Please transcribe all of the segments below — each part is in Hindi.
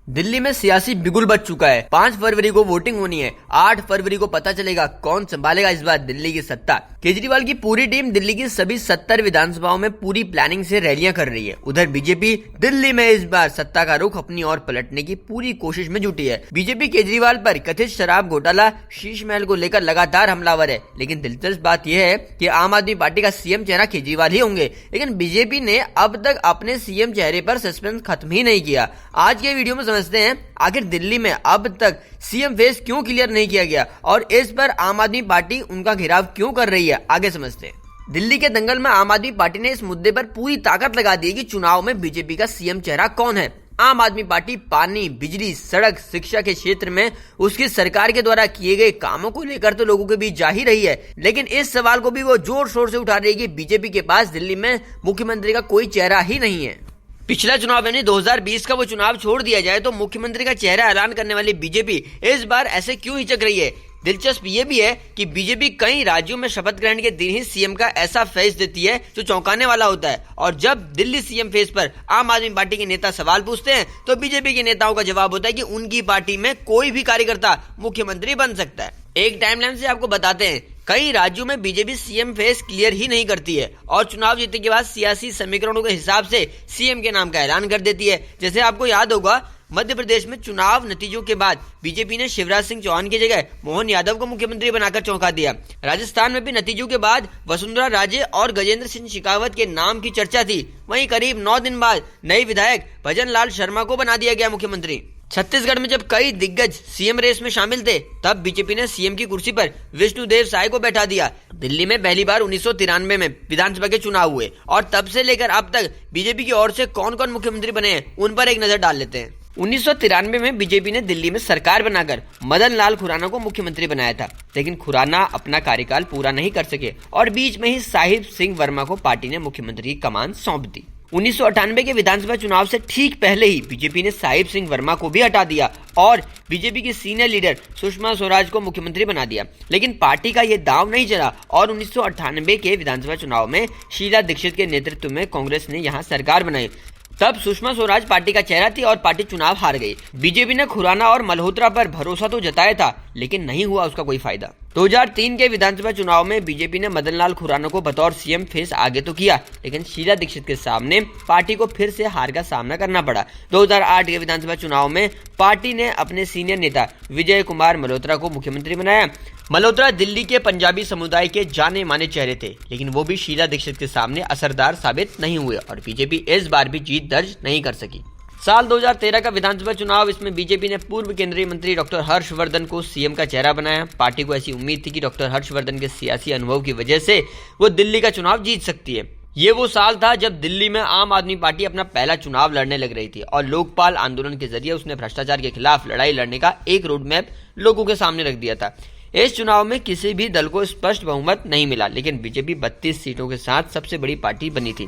दिल्ली में सियासी बिगुल बच चुका है। 5 फरवरी को वोटिंग होनी है। 8 फरवरी को पता चलेगा कौन संभालेगा इस बार दिल्ली की सत्ता। केजरीवाल की पूरी टीम दिल्ली की सभी 70 विधानसभाओं में पूरी प्लानिंग से रैलियां कर रही है। उधर बीजेपी दिल्ली में इस बार सत्ता का रुख अपनी ओर पलटने की पूरी कोशिश में जुटी है। बीजेपी केजरीवाल पर कथित शराब घोटाला, शीश महल को लेकर लगातार हमलावर है। लेकिन दिलचस्प बात यह है कि आम आदमी पार्टी का सीएम चेहरा केजरीवाल ही होंगे। लेकिन बीजेपी ने अब तक अपने सीएम चेहरे पर सस्पेंस खत्म ही नहीं किया। आज के वीडियो में समझते हैं आखिर दिल्ली में अब तक सीएम फेस क्यों क्लियर नहीं किया गया और इस पर आम आदमी पार्टी उनका घेराव क्यों कर रही है। आगे समझते हैं। दिल्ली के दंगल में आम आदमी पार्टी ने इस मुद्दे पर पूरी ताकत लगा दी कि चुनाव में बीजेपी का सीएम चेहरा कौन है। आम आदमी पार्टी पानी, बिजली, सड़क, शिक्षा के क्षेत्र में उसकी सरकार के द्वारा किए गए कामों को लेकर तो लोगों के बीच जा ही रही है, लेकिन इस सवाल को भी वो जोर शोर से उठा रही है कि बीजेपी के पास दिल्ली में मुख्यमंत्री का कोई चेहरा ही नहीं है। पिछला चुनाव यानी 2020 का वो चुनाव छोड़ दिया जाए तो मुख्यमंत्री का चेहरा ऐलान करने वाली बीजेपी इस बार ऐसे क्यों हिचक रही है। दिलचस्प ये भी है कि बीजेपी कई राज्यों में शपथ ग्रहण के दिन ही सीएम का ऐसा फेस देती है जो चौंकाने वाला होता है, और जब दिल्ली सीएम फेस पर आम आदमी पार्टी के नेता सवाल पूछते हैं तो बीजेपी के नेताओं का जवाब होता है कि उनकी पार्टी में कोई भी कार्यकर्ता मुख्यमंत्री बन सकता है। एक टाइमलाइन से आपको बताते हैं, कई राज्यों में बीजेपी सीएम फेस क्लियर ही नहीं करती है और चुनाव जीतने के बाद सियासी समीकरणों के हिसाब से सीएम के नाम का ऐलान कर देती है। जैसे आपको याद होगा, मध्य प्रदेश में चुनाव नतीजों के बाद बीजेपी ने शिवराज सिंह चौहान की जगह मोहन यादव को मुख्यमंत्री बनाकर चौंका दिया। राजस्थान में भी नतीजों के बाद वसुंधरा राजे और गजेंद्र सिंह शेखावत के नाम की चर्चा थी। वहीं करीब 9 दिन बाद नए विधायक भजन लाल शर्मा को बना दिया गया मुख्यमंत्री। छत्तीसगढ़ में जब कई दिग्गज सीएम रेस में शामिल थे तब बीजेपी ने सीएम की कुर्सी पर विष्णुदेव साय को बैठा दिया। दिल्ली में पहली बार 1993 में विधानसभा के चुनाव हुए और तब से लेकर अब तक बीजेपी की ओर से कौन कौन मुख्यमंत्री बने हैं उन पर एक नजर डाल लेते हैं। 1993 में बीजेपी ने दिल्ली में सरकार बनाकर मदन लाल खुराना को मुख्यमंत्री बनाया था, लेकिन खुराना अपना कार्यकाल पूरा नहीं कर सके और बीच में ही साहिब सिंह वर्मा को पार्टी ने मुख्यमंत्री की कमान सौंप दी। 1998 के विधानसभा चुनाव से ठीक पहले ही बीजेपी ने साहिब सिंह वर्मा को भी हटा दिया और बीजेपी की सीनियर लीडर सुषमा स्वराज को मुख्यमंत्री बना दिया। लेकिन पार्टी का ये दांव नहीं चला और 1998 के विधानसभा चुनाव में शीला दीक्षित के नेतृत्व में कांग्रेस ने यहाँ सरकार बनाई। तब सुषमा स्वराज पार्टी का चेहरा थी और पार्टी चुनाव हार गई। बीजेपी ने खुराना और मल्होत्रा पर भरोसा तो जताया था, लेकिन नहीं हुआ उसका कोई फायदा। 2003 के विधानसभा चुनाव में बीजेपी ने मदन लाल खुराना को बतौर सीएम फेस आगे तो किया, लेकिन शीला दीक्षित के सामने पार्टी को फिर से हार का सामना करना पड़ा। 2008 के विधानसभा चुनाव में पार्टी ने अपने सीनियर नेता विजय कुमार मल्होत्रा को मुख्यमंत्री बनाया। मल्होत्रा दिल्ली के पंजाबी समुदाय के जाने माने चेहरे थे, लेकिन वो भी शीला दीक्षित के सामने असरदार साबित नहीं हुए और बीजेपी इस बार भी जीत दर्ज नहीं कर सकी। साल 2013 का विधानसभा चुनाव, इसमें बीजेपी ने पूर्व केंद्रीय मंत्री डॉक्टर हर्षवर्धन को सीएम का चेहरा बनाया। पार्टी को ऐसी उम्मीद थी कि डॉक्टर हर्षवर्धन के सियासी अनुभव की वजह से वो दिल्ली का चुनाव जीत सकती है। ये वो साल था जब दिल्ली में आम आदमी पार्टी अपना पहला चुनाव लड़ने लग रही थी और लोकपाल आंदोलन के जरिए उसने भ्रष्टाचार के खिलाफ लड़ाई लड़ने का एक रोड मैप लोगों के सामने रख दिया था। इस चुनाव में किसी भी दल को स्पष्ट बहुमत नहीं मिला, लेकिन बीजेपी 32 सीटों के साथ सबसे बड़ी पार्टी बनी थी।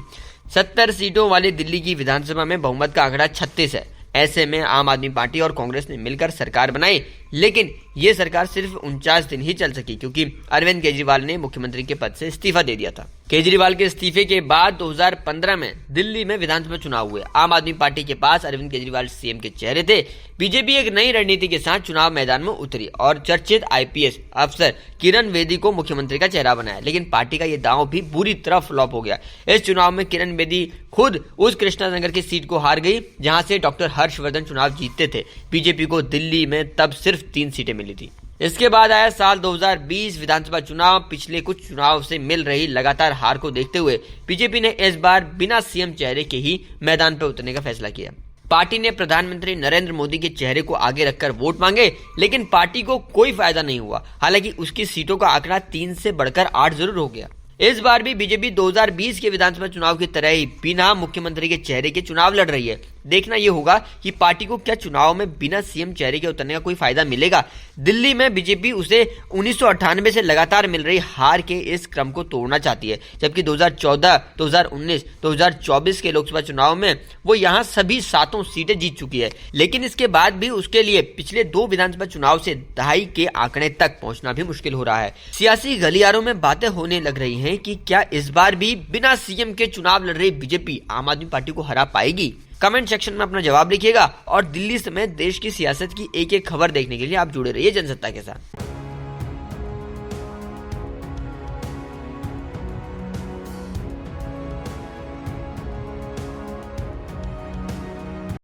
70 सीटों वाली दिल्ली की विधानसभा में बहुमत का आंकड़ा 36 है। ऐसे में आम आदमी पार्टी और कांग्रेस ने मिलकर सरकार बनाई, लेकिन ये सरकार सिर्फ 49 दिन ही चल सकी क्योंकि अरविंद केजरीवाल ने मुख्यमंत्री के पद से इस्तीफा दे दिया था। केजरीवाल के इस्तीफे के बाद 2015 में दिल्ली में विधानसभा चुनाव हुए। आम आदमी पार्टी के पास अरविंद केजरीवाल सीएम के चेहरे थे। बीजेपी एक नई रणनीति के साथ चुनाव मैदान में उतरी और चर्चित आईपीएस अफसर किरण बेदी को मुख्यमंत्री का चेहरा बनाया, लेकिन पार्टी का यह दांव भी बुरी तरह फ्लॉप हो गया। इस चुनाव में किरण बेदी खुद उस कृष्णानगर की सीट को हार गई जहां से डॉक्टर हर्षवर्धन चुनाव जीतते थे। बीजेपी को दिल्ली में तब सिर्फ 3 सीटें मिली थी। इसके बाद आया साल 2020 विधानसभा चुनाव। पिछले कुछ चुनाव से मिल रही लगातार हार को देखते हुए बीजेपी ने इस बार बिना सीएम चेहरे के ही मैदान पर उतरने का फैसला किया। पार्टी ने प्रधानमंत्री नरेंद्र मोदी के चेहरे को आगे रखकर वोट मांगे, लेकिन पार्टी को कोई फायदा नहीं हुआ। हालांकि उसकी सीटों का आंकड़ा 3 से बढ़कर 8 जरूर हो गया। इस बार भी बीजेपी 2020 के विधानसभा चुनाव की तरह ही बिना मुख्यमंत्री के चेहरे के चुनाव लड़ रही है। देखना यह होगा कि पार्टी को क्या चुनाव में बिना सीएम चेहरे के उतरने का कोई फायदा मिलेगा। दिल्ली में बीजेपी उसे 1998 से लगातार मिल रही हार के इस क्रम को तोड़ना चाहती है, जबकि 2014, 2019, 2024 के लोकसभा चुनाव में वो यहाँ सभी 7 सीटें जीत चुकी है। लेकिन इसके बाद भी उसके लिए पिछले 2 विधानसभा चुनाव से दहाई के आंकड़े तक पहुंचना भी मुश्किल हो रहा है। सियासी गलियारों में बातें होने लग रही हैं कि क्या इस बार भी बिना सीएम के चुनाव लड़ रही बीजेपी आम आदमी पार्टी को हरा पाएगी। कमेंट सेक्शन में अपना जवाब लिखिएगा और दिल्ली समेत देश की सियासत की एक एक खबर देखने के लिए आप जुड़े रहिए जनसत्ता के साथ।